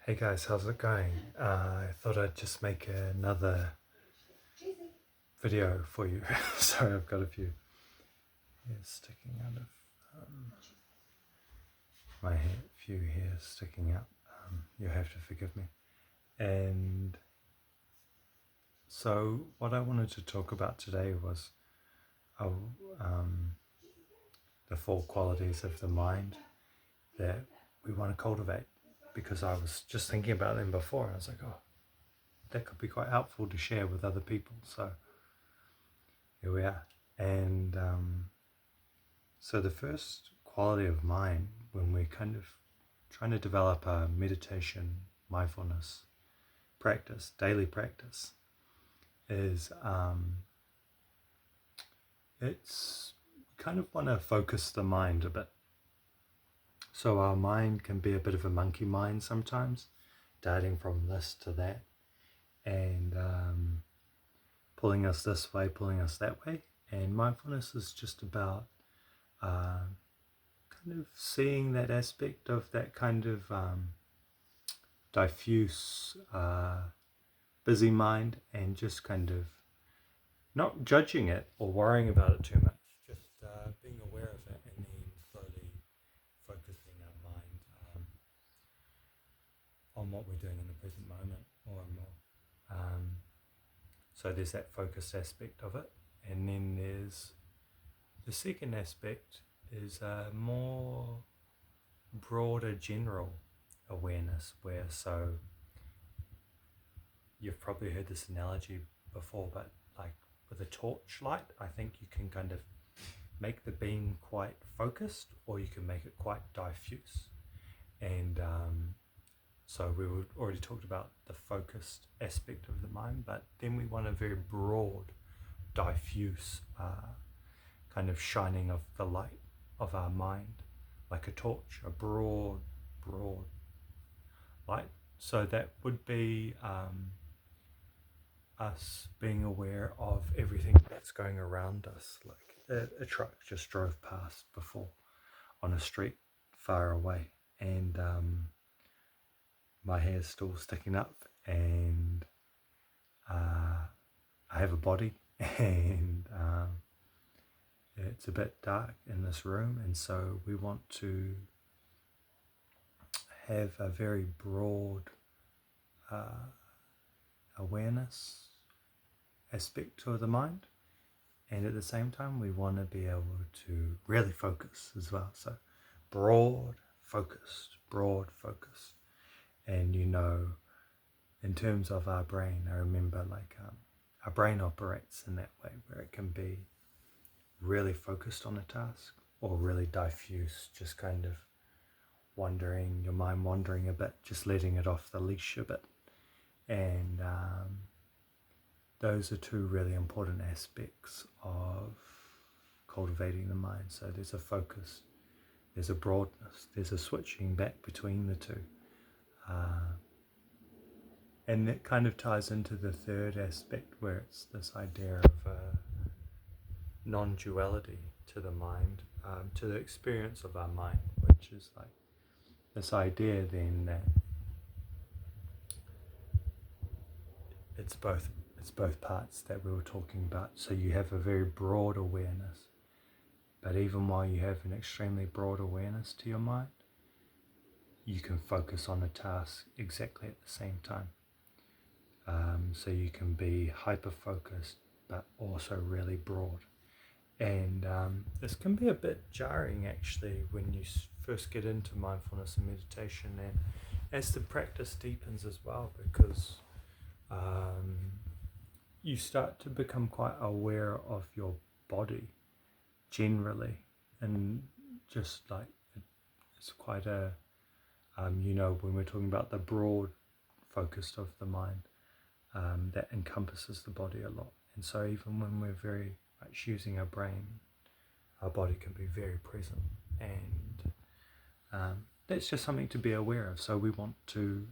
Hey guys, how's it going? I thought I'd just make another video for you. Sorry, I've got a few hairs sticking out of my hair, few hairs sticking out. You'll have to forgive me. And so, what I wanted to talk about today was um, the four qualities of the mind that we want to cultivate. Because I was just thinking about them before, and I was like, oh, that could be quite helpful to share with other people. So here we are. And so the first quality of mind when we're kind of trying to develop a meditation, mindfulness practice, daily practice, is it's kind of want to focus the mind a bit. So our mind can be a bit of a monkey mind sometimes, darting from this to that, and pulling us this way, pulling us that way. And mindfulness is just about kind of seeing that aspect of that kind of diffuse, busy mind, and just kind of not judging it or worrying about it too much, just being aware of it and then slowly focusing our mind on what we're doing in the present moment more and more. So there's that focused aspect of it, and then there's the second aspect is a more broader general awareness, where so you've probably heard this analogy before, but like with a torchlight, I think you can kind of make the beam quite focused, or you can make it quite diffuse. And so we already talked about the focused aspect of the mind, but then we want a very broad, diffuse kind of shining of the light of our mind, like a torch, a broad light. So that would be us being aware of everything that's going around us. Like a truck just drove past before on a street far away, and my hair's still sticking up, and I have a body, and it's a bit dark in this room, and so we want to have a very broad awareness aspect to the mind, and at the same time we want to be able to really focus as well. So broad focused, and in terms of our brain, I remember like our brain operates in that way, where it can be really focused on a task or really diffuse, just kind of your mind wandering a bit, just letting it off the leash a bit. And those are two really important aspects of cultivating the mind. So there's a focus, there's a broadness, there's a switching back between the two. And that kind of ties into the third aspect, where it's this idea of non-duality to the mind, to the experience of our mind, which is like this idea then that it's both parts that we were talking about. So you have a very broad awareness, but even while you have an extremely broad awareness to your mind, you can focus on a task exactly at the same time. So you can be hyper-focused, but also really broad. And this can be a bit jarring actually when you first get into mindfulness and meditation, and as the practice deepens as well, because you start to become quite aware of your body generally, and just like it's quite a when we're talking about the broad focus of the mind, that encompasses the body a lot. And so even when we're very much using our brain, our body can be very present, and that's just something to be aware of. So we want to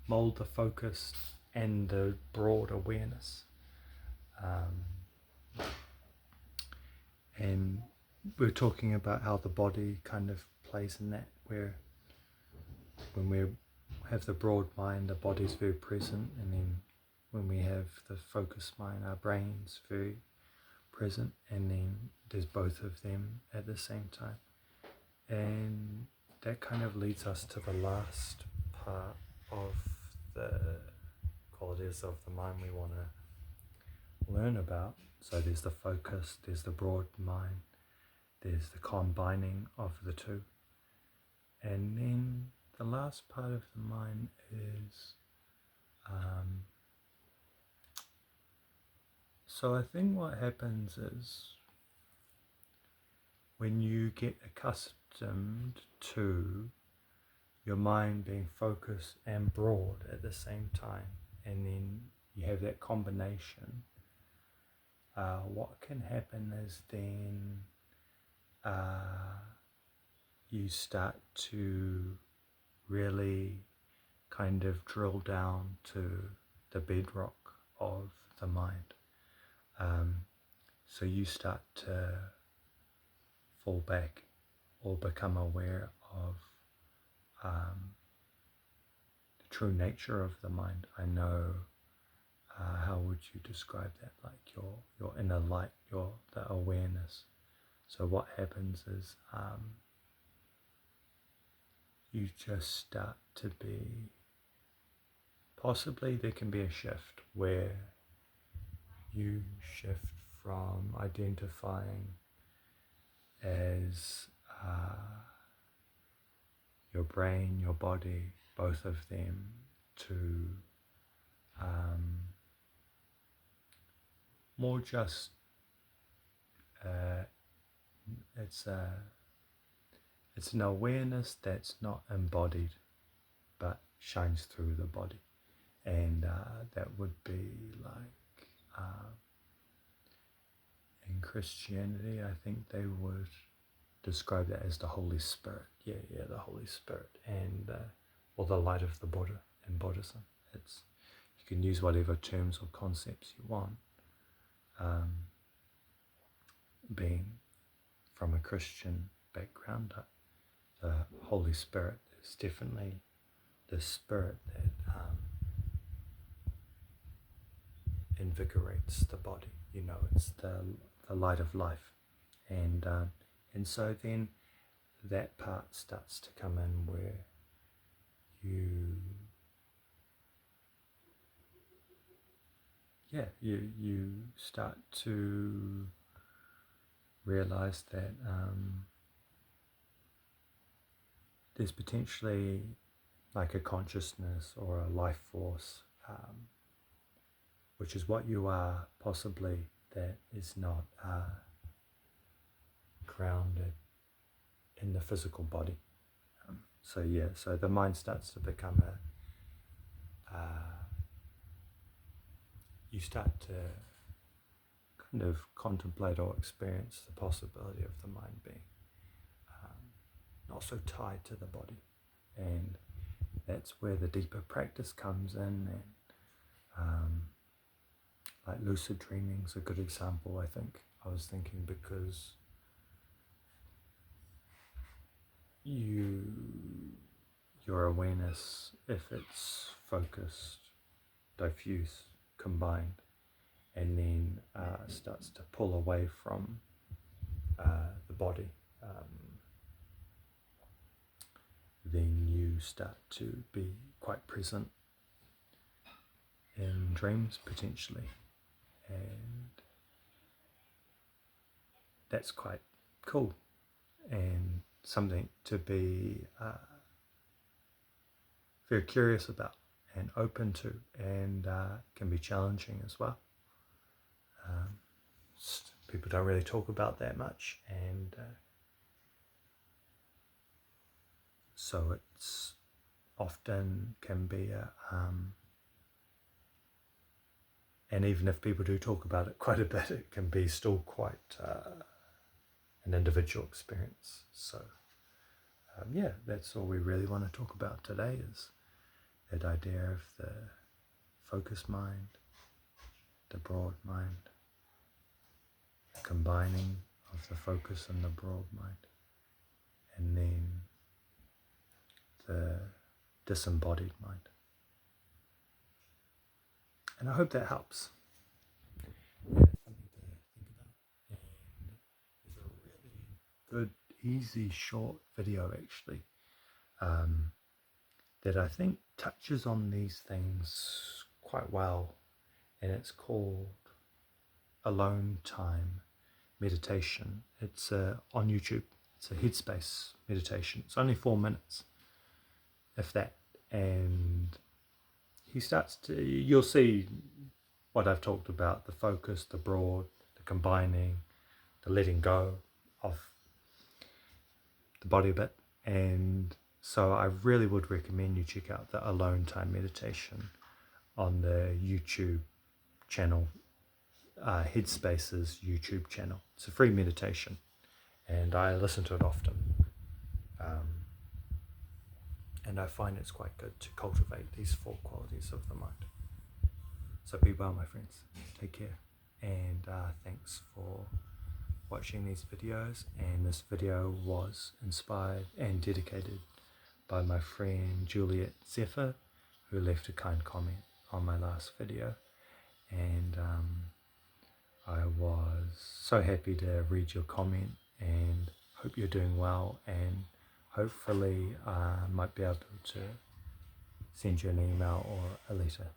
mold the focus and the broad awareness, and we're talking about how the body kind of plays in that, where when we're have the broad mind, the body's very present, and then when we have the focused mind, our brain's very present, and then there's both of them at the same time. And that kind of leads us to the last part of the qualities of the mind we want to learn about. So there's the focus, there's the broad mind, there's the combining of the two. And then the last part of the mind is, so I think what happens is when you get accustomed to your mind being focused and broad at the same time, and then you have that combination, what can happen is then you start to really kind of drill down to the bedrock of the mind. So you start to fall back or become aware of the true nature of the mind. I know, how would you describe that? Like your inner light, the awareness. So what happens is you just start to be, possibly there can be a shift where you shift from identifying as your brain, your body, both of them, to more just it's an awareness that's not embodied but shines through the body, and that would be like in Christianity, I think they would describe that as the Holy Spirit. Yeah, the Holy Spirit, and or the light of the Buddha in Buddhism. It's, you can use whatever terms or concepts you want. Being from a Christian background, the Holy Spirit is definitely the spirit that invigorates the body. You know, it's the light of life, and so then that part starts to come in where you start to realize that there's potentially like a consciousness or a life force, which is what you are, possibly, that is not grounded in the physical body. So the mind starts to become you start to kind of contemplate or experience the possibility of the mind being not so tied to the body, and that's where the deeper practice comes in. And like lucid dreaming is a good example, I think. I was thinking, because your awareness, if it's focused, diffuse, combined, and then starts to pull away from the body, then you start to be quite present in dreams, potentially, and that's quite cool and something to be very curious about and open to, and can be challenging as well. People don't really talk about that much, and so it's often can be and even if people do talk about it quite a bit, it can be still quite an individual experience. So that's all we really want to talk about today, is that idea of the focused mind, the broad mind, the combining of the focus and the broad mind, and then the disembodied mind. And I hope that helps. Yeah, it's something to think about. And there's a really good, easy, short video actually that I think touches on these things quite well. And it's called Alone Time Meditation. It's on YouTube. It's a Headspace meditation. It's only 4 minutes, if that. And he starts to, you'll see what I've talked about, the focus, the broad, the combining, the letting go of the body a bit. And so I really would recommend you check out the Alone Time Meditation on the YouTube channel, Headspace's YouTube channel. It's a free meditation and I listen to it often. And I find it's quite good to cultivate these 4 qualities of the mind. So be well, my friends. Take care. And thanks for watching these videos. And this video was inspired and dedicated by my friend Juliet Zephyr, who left a kind comment on my last video. And I was so happy to read your comment and hope you're doing well, and hopefully I might be able to send you an email or a letter.